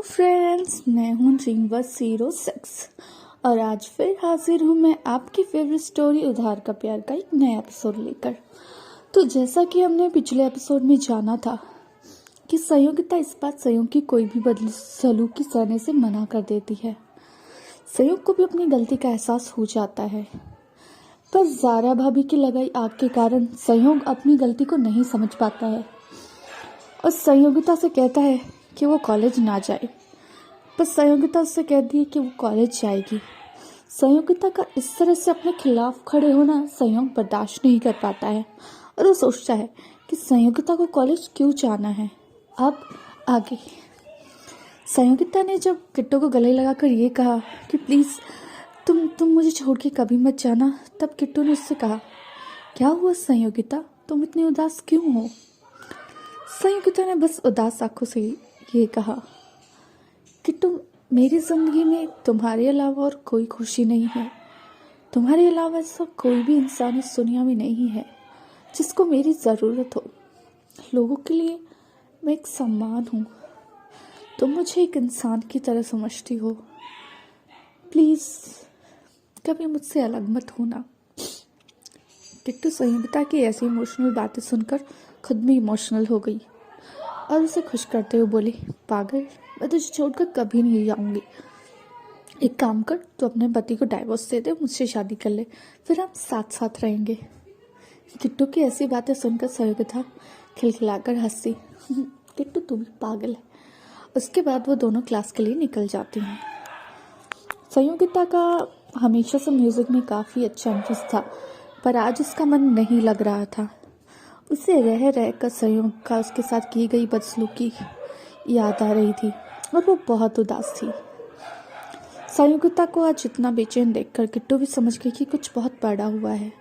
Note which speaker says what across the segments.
Speaker 1: Friends, मैं हूँ Dream06 और आज फिर हाजिर हूँ मैं आपकी फेवरेट स्टोरी उधार का प्यार का एक नया एपिसोड लेकर। तो जैसा कि हमने पिछले एपिसोड में जाना था कि संयोगिता इस बात संयोग की कोई भी बदली सलूकी सहने से मना कर देती है। संयोग को भी अपनी गलती का एहसास हो जाता है, पर ज़ारा भाभी की लगाई आग के कारण संयोग अपनी गलती को नहीं समझ पाता है और संयोगिता से कहता है कि वो कॉलेज ना जाए। पर संयोगिता उससे कहती है कि वो कॉलेज जाएगी। संयोगिता का इस तरह से अपने खिलाफ खड़े होना संयोग बर्दाश्त नहीं कर पाता है और वो सोचता है कि संयोगिता को कॉलेज क्यों जाना है। अब आगे संयोगिता ने जब किट्टू को गले लगाकर ये कहा कि प्लीज़ तुम मुझे छोड़ के कभी मत जाना, तब किट्टू ने उससे कहा, क्या हुआ संयोगिता, तुम इतनी उदास क्यों हो। संयोगिता ने बस उदास आंखों से ये कहा, किट्टू मेरी ज़िंदगी में तुम्हारे अलावा और कोई खुशी नहीं है। तुम्हारे अलावा ऐसा कोई भी इंसान इस दुनिया में नहीं है जिसको मेरी ज़रूरत हो। लोगों के लिए मैं एक सम्मान हूँ। तुम मुझे एक इंसान की तरह समझती हो। प्लीज़ कभी मुझसे अलग मत होना। किट्टू संयोगिता की ऐसी इमोशनल बातें सुनकर खुद में इमोशनल हो गई और उसे खुश करते हुए बोली, पागल, मैं तुझे छोड़कर कभी नहीं जाऊंगी। एक काम कर, तू अपने पति को डाइवोर्स दे दे, मुझसे शादी कर ले, फिर हम साथ साथ रहेंगे। किट्टू की ऐसी बातें सुनकर संयोगिता खिलखिलाकर हंसी। किट्टू तू भी पागल है। उसके बाद वो दोनों क्लास के लिए निकल जाती हैं। संयोगिता का हमेशा से म्यूज़िक में काफ़ी अच्छा इंटरेस्ट था, पर आज उसका मन नहीं लग रहा था। उसे रह रहकर संयोग का उसके साथ की गई बदसलूकी याद आ रही थी और वो बहुत उदास थी। संयोगिता को आज इतना बेचैन देखकर किट्टू भी समझ गई कि कुछ बहुत बड़ा हुआ है,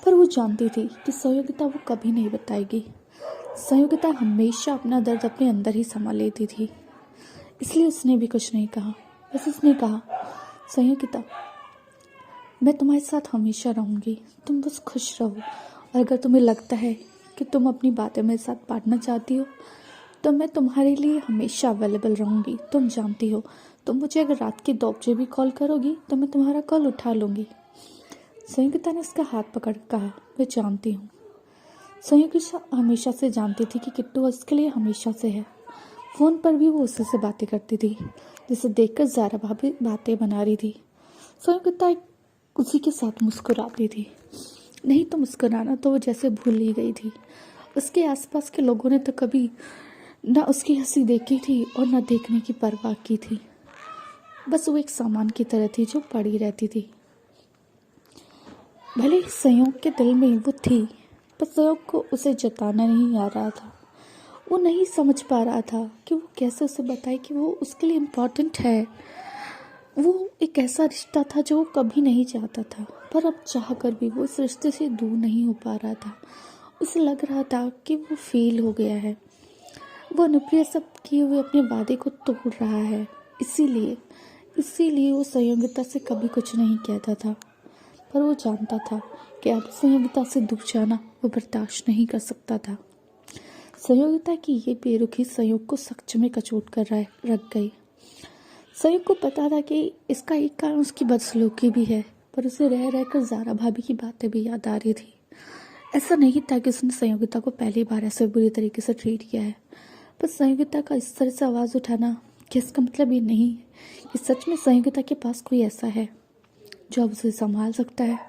Speaker 1: पर वो जानती थी कि संयोगिता वो कभी नहीं बताएगी। संयोगिता हमेशा अपना दर्द अपने अंदर ही संभाल लेती थी, इसलिए उसने भी कुछ नहीं कहा। बस उसने कहा, संयोगिता मैं तुम्हारे साथ हमेशा रहूँगी, तुम बस खुश रहो। और अगर तुम्हें लगता है कि तुम अपनी बातें मेरे साथ बांटना चाहती हो तो मैं तुम्हारे लिए हमेशा अवेलेबल रहूँगी। तुम जानती हो, तुम मुझे अगर रात के 2 बजे भी कॉल करोगी तो मैं तुम्हारा कॉल उठा लूँगी। संयोगिता ने उसका हाथ पकड़ कहा, मैं जानती हूँ। संयोगिता हमेशा से जानती थी कि किट्टू उसके लिए हमेशा से है। फ़ोन पर भी वो उसी से बातें करती थी, जिसे देखकर ज़ारा भाभी बातें बना रही थी। संयोगिता उसी के साथ मुस्कुराती थी। नहीं तो मुस्कुराना तो वो जैसे भूल ही गई थी। उसके आसपास के लोगों ने तो कभी ना उसकी हंसी देखी थी और ना देखने की परवाह की थी। बस वो एक सामान की तरह थी जो पड़ी रहती थी। भले ही संयोग के दिल में वो थी, पर संयोग को उसे जताना नहीं आ रहा था। वो नहीं समझ पा रहा था कि वो कैसे उसे बताए कि वो उसके लिए इम्पोर्टेंट है। वो एक ऐसा रिश्ता था जो वो कभी नहीं चाहता था, पर अब चाह कर भी वो इस रिश्ते से दूर नहीं हो पा रहा था। उसे लग रहा था कि वो फेल हो गया है। वो अनुप्रिया सब किए हुए अपने वादे को तोड़ रहा है। इसीलिए वो संयोगिता से कभी कुछ नहीं कहता था, पर वो जानता था कि अब संयोगिता से दूर जाना वो बर्दाश्त नहीं कर सकता था। संयोगिता की ये बेरुखी संयोग को सच में कचोट कर रख गई। संयोग को पता था कि इसका एक कारण उसकी बदसलूकी भी है, पर उसे रह रहकर ज़ारा भाभी की बातें भी याद आ रही थी। ऐसा नहीं था कि उसने संयोगिता को पहली बार ऐसे बुरी तरीके से ट्रीट किया है, पर संयोगिता का इस तरह से आवाज़ उठाना कि इसका मतलब ये नहीं है कि सच में संयोगिता के पास कोई ऐसा है जो अब उसे संभाल सकता है।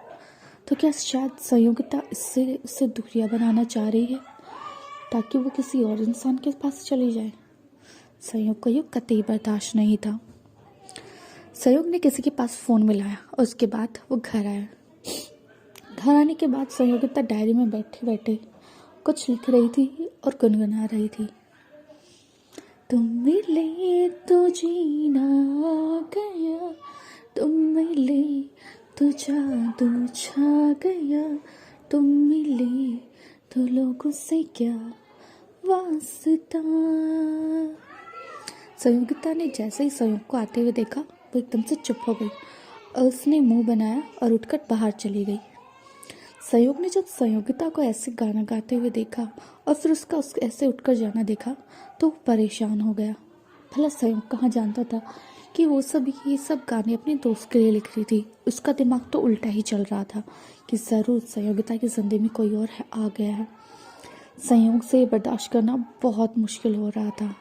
Speaker 1: तो क्या शायद संयोगिता इससे उससे दूरियां बनाना चाह रही है ताकि वो किसी और इंसान के पास चली जाए। संयोग को ये कतई बर्दाश्त नहीं था। संयोग ने किसी के पास फ़ोन मिलाया और उसके बाद वो घर आया। घर आने के बाद संयोगिता डायरी में बैठे बैठे कुछ लिख रही थी और गुनगुना रही थी। तुम मिले तो जीना आ गया, तुम मिले तो जादू छा गया, तुम मिले तो लोगों से क्या वास्ता। संयोगिता ने जैसे ही संयोग को आते हुए देखा वो एकदम से चुप हो गई और उसने मुंह बनाया और उठकर बाहर चली गई। संयोग ने जब संयोगिता को ऐसे गाना गाते हुए देखा और फिर उसका ऐसे उठकर जाना देखा तो वो परेशान हो गया। भला संयोग कहाँ जानता था कि वो ये सब गाने अपने दोस्त के लिए लिख रही थी। उसका दिमाग तो उल्टा ही चल रहा था कि ज़रूर संयोगिता की जिंदगी में कोई और आ गया है। संयोग से बर्दाश्त करना बहुत मुश्किल हो रहा था।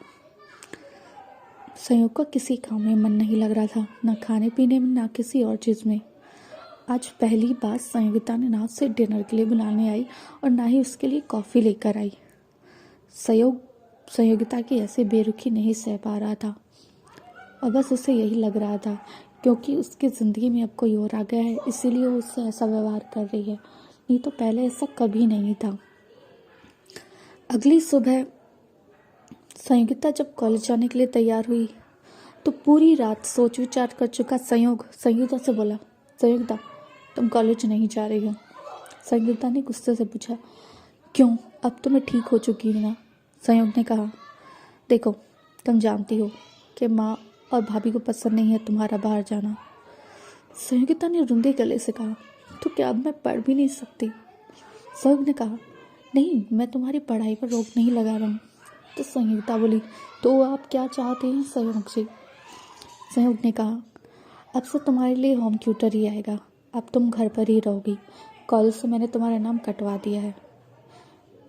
Speaker 1: संयोग का किसी काम में मन नहीं लग रहा था, ना खाने पीने में, ना किसी और चीज़ में। आज पहली बार संयोगिता ने ना उसे डिनर के लिए बुलाने आई और ना ही उसके लिए कॉफ़ी लेकर आई। संयोगिता की ऐसी बेरुखी नहीं सह पा रहा था और बस उसे यही लग रहा था क्योंकि उसकी ज़िंदगी में अब कोई और आ गया है, इसीलिए वो उससे ऐसा व्यवहार कर रही है, नहीं तो पहले ऐसा कभी नहीं था। अगली सुबह संयोगिता जब कॉलेज जाने के लिए तैयार हुई तो पूरी रात सोच विचार कर चुका संयोगिता से बोला, संयोगिता तुम कॉलेज नहीं जा रही हो। संयोगिता ने गुस्से से पूछा, क्यों, अब तो मैं ठीक हो चुकी हूँ ना। संयोग ने कहा, देखो तुम जानती हो कि माँ और भाभी को पसंद नहीं है तुम्हारा बाहर जाना। संयोगिता ने रुंधे गले से कहा, तो क्या अब मैं पढ़ भी नहीं सकती। संयोग ने कहा, नहीं मैं तुम्हारी पढ़ाई पर रोक नहीं लगा रहा हूँ। तो संयोगिता बोली, तो आप क्या चाहते हैं संयोग जी। संयोग ने कहा, अब से तुम्हारे लिए होम ट्यूटर ही आएगा, अब तुम घर पर ही रहोगी, कॉलेज से मैंने तुम्हारा नाम कटवा दिया है,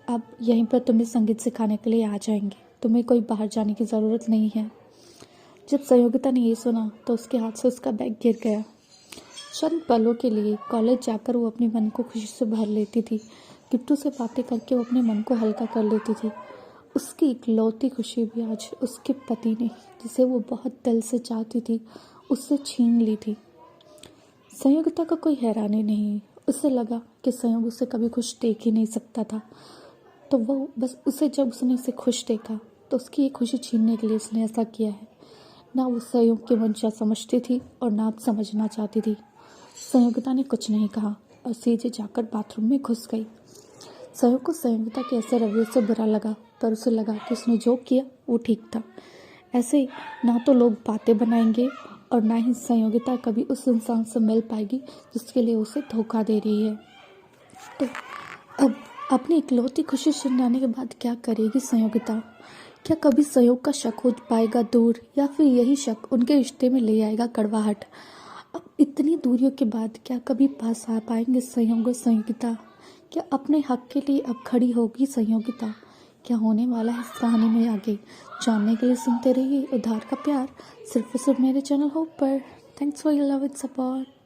Speaker 1: अब यहीं पर तुम्हें संगीत सिखाने के लिए आ जाएंगे, तुम्हें कोई बाहर जाने की ज़रूरत नहीं है। जब संयोगिता ने ये सुना तो उसके हाथ से उसका बैग गिर गया। चंद पलों के लिए कॉलेज जाकर वो अपने मन को खुशी से भर लेती थी। किट्टू से बातें करके वो अपने मन को हल्का कर लेती थी। उसकी इकलौती खुशी भी आज उसके पति ने, जिसे वो बहुत दिल से चाहती थी, उससे छीन ली थी। संयोगिता का कोई हैरानी नहीं, उसे लगा कि संयोग उसे कभी खुश देख ही नहीं सकता था, तो वो बस जब उसने उसे खुश देखा तो उसकी ये खुशी छीनने के लिए उसने ऐसा किया है। ना वो संयोग की मंशा समझती थी और ना अब समझना चाहती थी। संयोगिता ने कुछ नहीं कहा और सीधे जाकर बाथरूम में घुस गई। संयोग को संयोगिता के ऐसे रवैये से बुरा लगा, पर उसे लगा कि उसने जो किया वो ठीक था। ऐसे ना तो लोग बातें बनाएंगे और ना ही संयोगिता कभी उस इंसान से मिल पाएगी जिसके लिए उसे धोखा दे रही है। तो अब अपनी इकलौती खुशी छिनाने के बाद क्या करेगी संयोगिता? क्या कभी संयोग का शक हो पाएगा दूर, या फिर यही शक उनके रिश्ते में ले आएगा कड़वाहट? अब इतनी दूरियों के बाद क्या कभी पास आ पाएंगे संयोग और संयोगिता? क्या अपने हक के लिए अब खड़ी होगी संयोगिता? क्या होने वाला है इस कहानी में आगे जानने के लिए सुनते रहिए उधार का प्यार, सिर्फ और सिर्फ मेरे चैनल होप पर। Thanks for your love and support.